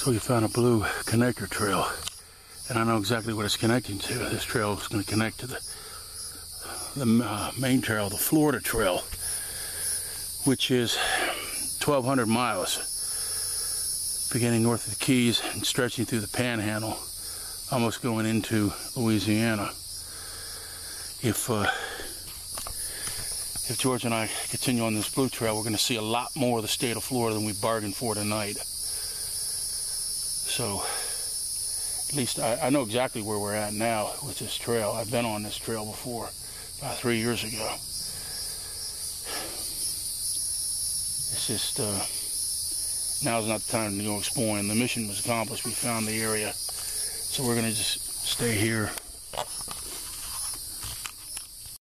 So we found a blue connector trail, and I know exactly what it's connecting to. This trail is going to connect to the main trail, the Florida Trail, which is 1,200 miles, beginning north of the Keys and stretching through the Panhandle, almost going into Louisiana. If George and I continue on this blue trail, we're going to see a lot more of the state of Florida than we bargained for tonight. So, at least I know exactly where we're at now with this trail. I've been on this trail before, about 3 years ago. It's just, now's not the time to go exploring. The mission was accomplished. We found the area. So we're going to just stay here